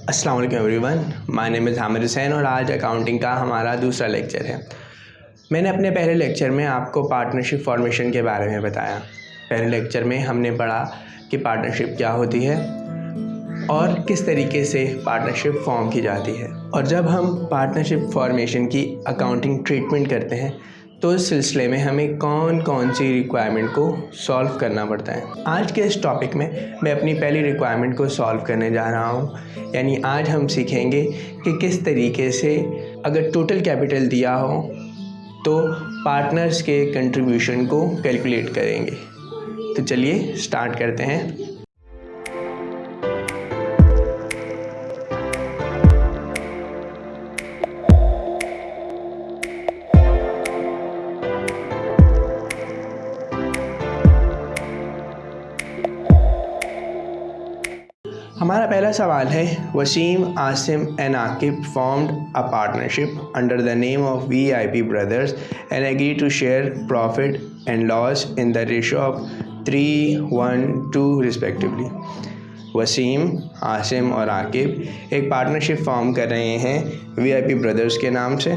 अस्सलाम वालेकुम everyone, my name is Hamid Hussain और आज अकाउंटिंग का हमारा दूसरा लेक्चर है। मैंने अपने पहले लेक्चर में आपको पार्टनरशिप फॉर्मेशन के बारे में बताया। पहले लेक्चर में हमने पढ़ा कि पार्टनरशिप क्या होती है और किस तरीके से पार्टनरशिप फॉर्म की जाती है, और जब हम पार्टनरशिप फॉर्मेशन की अकाउंटिंग ट्रीटमेंट करते हैं तो इस सिलसिले में हमें कौन कौन सी रिक्वायरमेंट को सॉल्व करना पड़ता है। आज के इस टॉपिक में मैं अपनी पहली रिक्वायरमेंट को सॉल्व करने जा रहा हूँ। यानी आज हम सीखेंगे कि किस तरीके से अगर टोटल कैपिटल दिया हो तो पार्टनर्स के कंट्रीब्यूशन को कैलकुलेट करेंगे। तो चलिए स्टार्ट करते हैं। हमारा पहला सवाल है, Wasim, Asim and Aqib formed a partnership under the name of VIP brothers and agree to share profit and loss in the ratio of 3:1:2 respectively. Wasim, Asim और आकिब एक पार्टनरशिप फॉर्म कर रहे हैं VIP ब्रदर्स के नाम से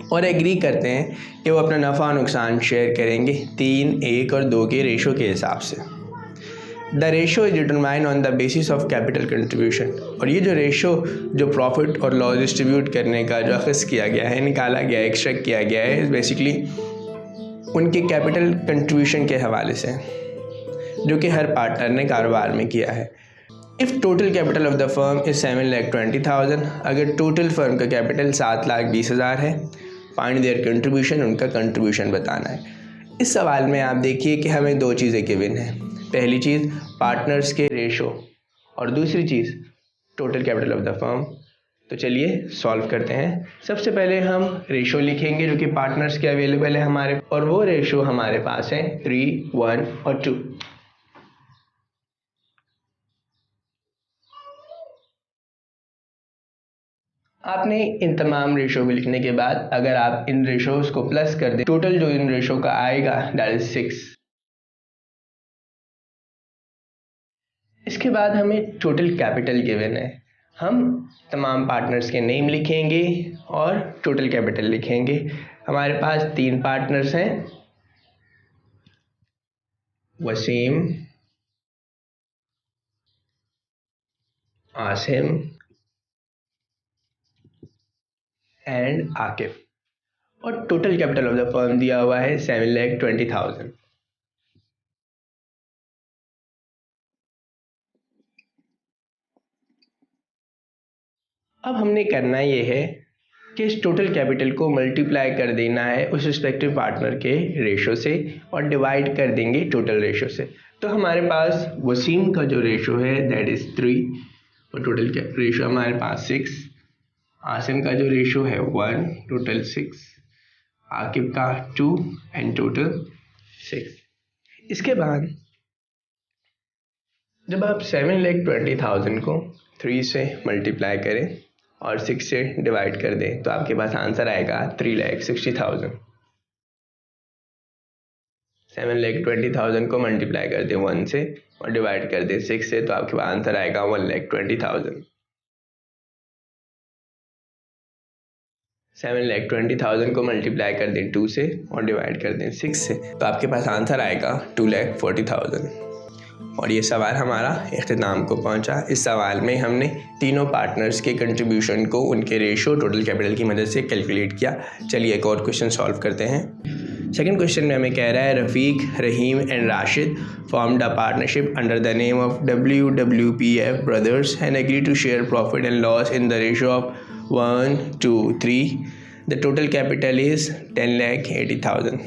और एग्री करते हैं कि वो अपना नफ़ा नुकसान शेयर करेंगे 3, 1 और 2 के रेशो के हिसाब से। The ratio is determine on the basis of capital contribution. और ये जो रेशो जो प्रॉफिट और लॉस डिस्ट्रीब्यूट करने का जो अखज़ किया गया है, निकाला गया है, एक्सट्रैक्ट किया गया है, बेसिकली उनके कैपिटल कंट्रीब्यूशन के हवाले से जो कि हर पार्टनर ने कारोबार में किया है। If total capital of the firm is 7,20,000, अगर टोटल फर्म का कैपिटल 7,20,000 है, फाइंड देयर कंट्रीब्यूशन, उनका कंट्रीब्यूशन बताना है। इस सवाल में आप देखिए कि हमें दो चीज़ें गिवन हैं। पहली चीज़ पार्टनर्स के रेशो और दूसरी चीज़ total capital of the firm. तो चलिए सॉल्व करते हैं। सबसे पहले हम रेशो लिखेंगे जो कि पार्टनर्स के अवेलेबल है हमारे, और वो रेशो हमारे पास है 3, 1 और 2। आपने इन तमाम रेशो में लिखने के बाद अगर आप इन रेशोज़ को प्लस कर दें, टोटल जो इन रेशो का आएगा दैट इज 6। इसके बाद हमें टोटल कैपिटल गिवन है। हम तमाम पार्टनर्स के नेम लिखेंगे और टोटल कैपिटल लिखेंगे। हमारे पास 3 पार्टनर्स हैं, वसीम, आसिम एंड आकिब, और total capital of the firm दिया हुआ है 7,20,000। अब हमने करना ये है कि इस टोटल कैपिटल को मल्टीप्लाई कर देना है उस रिस्पेक्टिव पार्टनर के रेशो से और डिवाइड कर देंगे टोटल रेशो से। तो हमारे पास वसीम का जो रेशो है दैट इज़ 3 और टोटल रेशो हमारे पास 6। आसिम का जो रेशो है 1, टोटल 6। आकिब का 2 एंड टोटल 6। इसके बाद जब आप 7,20,000 को 3 से मल्टीप्लाई करें और 6 से डिवाइड कर दें तो आपके पास आंसर आएगा 3,60,000। 7,20,000 को मल्टीप्लाई कर दें 1 से और डिवाइड कर दें 6 से तो आपके पास आंसर आएगा 1,20,000। 7,20,000 को मल्टीप्लाई कर दें 2 से और डिवाइड कर दें 6 से तो आपके पास आंसर आएगा 2,40,000। और ये सवाल हमारा इख्तिताम को पहुंचा। इस सवाल में हमने तीनों पार्टनर्स के कंट्रीब्यूशन को उनके रेशो टोटल कैपिटल की मदद से कैलकुलेट किया। चलिए एक और क्वेश्चन सॉल्व करते हैं। सेकंड क्वेश्चन में हमें कह रहा है, Rafiq, Rahim and Rashid formed a partnership under the name of WWPF brothers and agree to share profit and loss in the ratio of 1:3। The total capital is 10,80,000।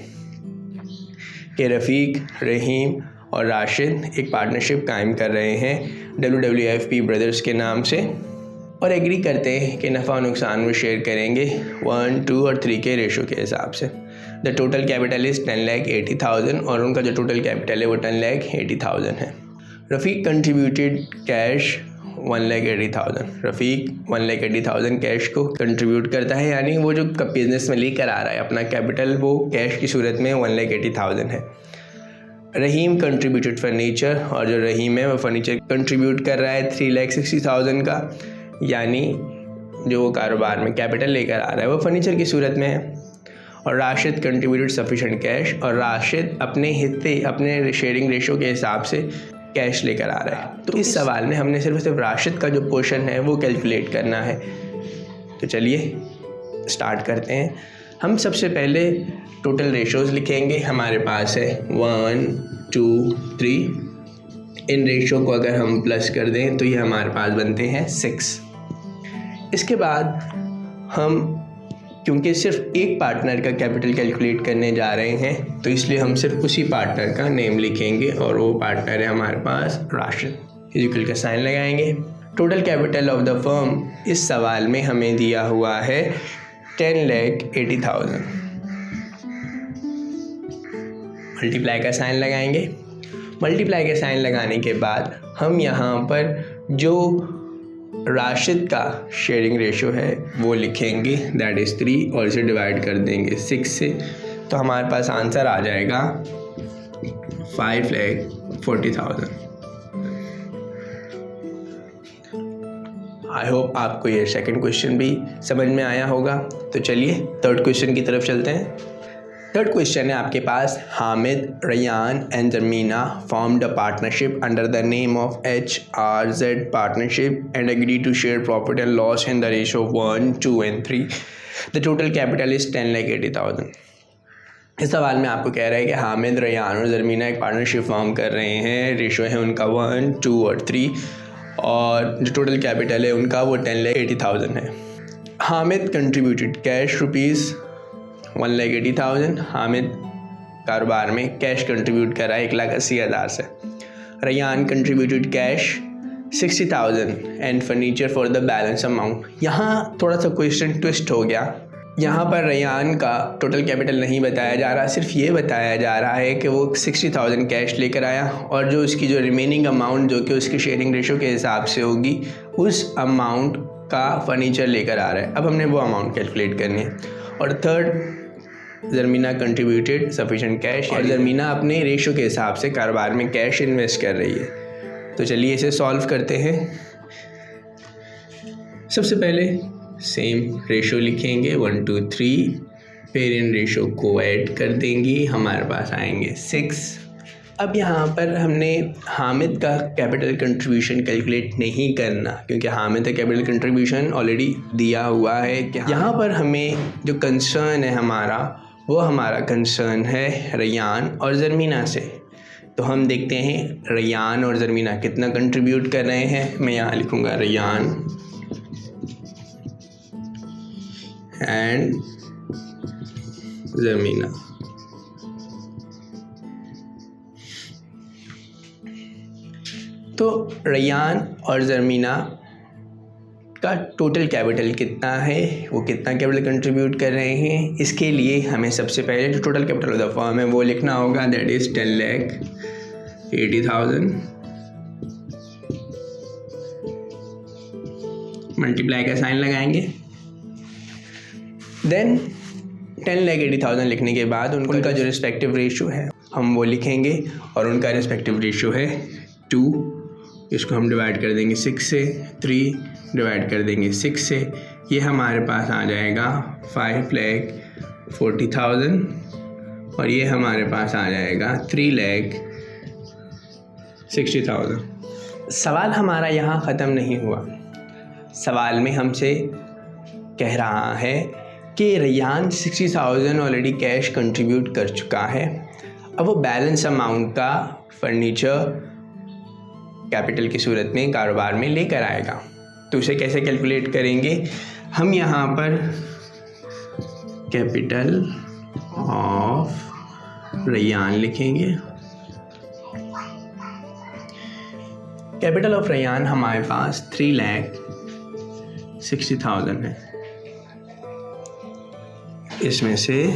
के रफ़ीक, रहीम और राशिद एक पार्टनरशिप कायम कर रहे हैं WWFP ब्रदर्स के नाम से और एग्री करते हैं कि नफ़ा नुकसान में शेयर करेंगे 1, 2 और 3 के रेशो के हिसाब से। द टोटल कैपिटल इज़ 10,80,000 और उनका जो टोटल कैपिटल है वो 10,80,000 है। रफ़ीक कंट्रीब्यूटेड कैश 1,80,000। रफ़ीक 1,80,000 कैश को कंट्रीब्यूट करता है, यानी वो जो बिज़नेस में लेकर आ रहा है अपना कैपिटल वो कैश की सूरत में 1,80,000 है। रहीम कंट्रीब्यूटेड फर्नीचर, और जो रहीम है वो फर्नीचर कंट्रीब्यूट कर रहा है 3,60,000 का, यानी जो वो कारोबार में कैपिटल लेकर आ रहा है वो फर्नीचर की सूरत में है। और राशिद कंट्रीब्यूटेड सफिशेंट कैश, और राशिद अपने हिस्से अपने शेयरिंग रेशो के हिसाब से कैश लेकर आ रहा है। तो इस सवाल में हमने सिर्फ राशिद का जो पोर्शन है वो कैलकुलेट करना है। तो चलिए स्टार्ट करते हैं। हम सबसे पहले टोटल रेशोज़ लिखेंगे। हमारे पास है 1 2 3। इन रेशो को अगर हम प्लस कर दें तो ये हमारे पास बनते हैं 6। इसके बाद हम क्योंकि सिर्फ एक पार्टनर का कैपिटल कैलकुलेट करने जा रहे हैं तो इसलिए हम सिर्फ उसी पार्टनर का नेम लिखेंगे, और वो पार्टनर है हमारे पास राशिद। इक्वल का साइन लगाएंगे। Total capital of the firm इस सवाल में हमें दिया हुआ है 10,80,000। मल्टीप्लाई का साइन लगाएंगे। मल्टीप्लाई का साइन लगाने के बाद हम यहाँ पर जो राशिद का शेयरिंग रेशो है वो लिखेंगे, दैट इज़ 3, और इसे डिवाइड कर देंगे 6 से। तो हमारे पास आंसर आ जाएगा 5,40,000। आई होप आपको ये सेकंड क्वेश्चन भी समझ में आया होगा। तो चलिए थर्ड क्वेश्चन की तरफ चलते हैं। थर्ड क्वेश्चन है आपके पास, हामिद, रैयान एंड जमीना formed a partnership under the name of HRZ partnership and agreed to share profit and loss in the ratio of 1, 2 and 3. The total capital is 10,80,000. इस सवाल में आपको कह रहा है कि हामिद, रैयान और जमीना एक पार्टनरशिप फॉर्म कर रहे हैं। रेशो है उनका 1, 2 और 3, और जो टोटल कैपिटल है उनका वो 10,80,000 है। Hamid contributed cash rupees 1,80,000। Hamid कारोबार में कैश कंट्रीब्यूट कर रहा है 1,80,000 से। Rayyan contributed cash 60,000 and furniture for the balance amount. यहाँ थोड़ा सा क्वेश्चन ट्विस्ट हो गया। यहाँ पर रैयान का टोटल कैपिटल नहीं बताया जा रहा, सिर्फ ये बताया जा रहा है कि वो 60,000 कैश लेकर आया, और जो उसकी जो रिमेनिंग अमाउंट जो कि उसकी शेयरिंग रेशो के हिसाब से होगी उस अमाउंट का फर्नीचर लेकर आ रहा है। अब हमने वो अमाउंट कैलकुलेट करनी है। और थर्ड, जमीना कंट्रीब्यूटेड सफिशेंट कैश, और जमीना अपने रेशो के हिसाब से कारोबार में कैश इन्वेस्ट कर रही है। तो चलिए इसे सॉल्व करते हैं। सबसे पहले सेम रेशो लिखेंगे 1, 2, 3, फिर इन रेशो को ऐड कर देंगे, हमारे पास आएंगे 6। अब यहाँ पर हमने हामिद का कैपिटल कंट्रीब्यूशन कैलकुलेट नहीं करना, क्योंकि हामिद का कैपिटल कंट्रीब्यूशन ऑलरेडी दिया हुआ है। यहाँ पर हमें जो कंसर्न है हमारा कंसर्न है रैयान और जमीना से। तो हम देखते हैं रैयान और जमीना कितना कंट्रीब्यूट कर रहे हैं। मैं यहाँ लिखूँगा रैयान एंड जमीना। तो रैयान और जमीना का टोटल कैपिटल कितना है, वो कितना कैपिटल कंट्रीब्यूट कर रहे हैं, इसके लिए हमें सबसे पहले जो total capital of the firm है वो लिखना होगा, दैट इज़ 10,80,000। मल्टीप्लाई का साइन लगाएंगे। देन 10,80,000 लिखने के बाद उनका जो रिस्पेक्टिव रेशो है हम वो लिखेंगे, और उनका रिस्पेक्टिव रेशो है 2। इसको हम डिवाइड कर देंगे 6 से, 3 डिवाइड कर देंगे 6 से, ये हमारे पास आ जाएगा 5,40,000, और ये हमारे पास आ जाएगा 3,60,000। सवाल हमारा यहाँ ख़त्म नहीं हुआ। सवाल में हमसे कह रहा है कि रैयान 60,000 ऑलरेडी कैश कंट्रीब्यूट कर चुका है। अब वो बैलेंस अमाउंट का फर्नीचर कैपिटल की सूरत में कारोबार में लेकर आएगा। तो उसे कैसे कैलकुलेट करेंगे? हम यहाँ पर कैपिटल ऑफ रैयान लिखेंगे। कैपिटल ऑफ रैयान हमारे पास 3,60,000 है। इसमें से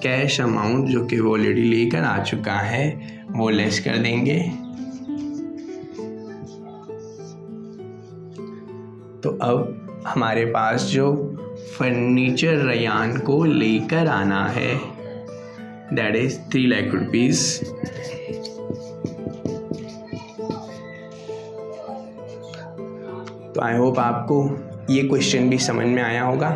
कैश अमाउंट जो कि वो ऑलरेडी लेकर आ चुका है वो लेस कर देंगे। तो अब हमारे पास जो फर्नीचर रैयान को लेकर आना है दैट इज़ 3 लाख रुपीज़। तो आई होप आपको ये क्वेश्चन भी समझ में आया होगा।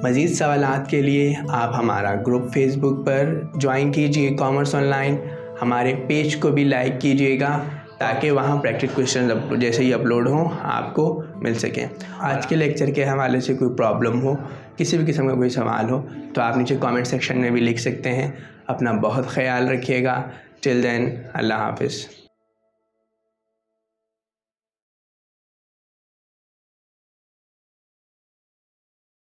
मज़ीद सवालात के लिए आप हमारा ग्रुप फेसबुक पर ज्वाइन कीजिए कॉमर्स ऑनलाइन, हमारे पेज को भी लाइक कीजिएगा ताकि वहाँ प्रैक्टिस क्वेश्चन जैसे ही अपलोड हों आपको मिल सकें। आज के लेक्चर के हवाले से कोई प्रॉब्लम हो, किसी भी किस्म का कोई सवाल हो तो आप नीचे कमेंट सेक्शन में भी लिख सकते हैं। अपना बहुत ख्याल रखिएगा। टिल देन, अल्लाह हाफ़िज़।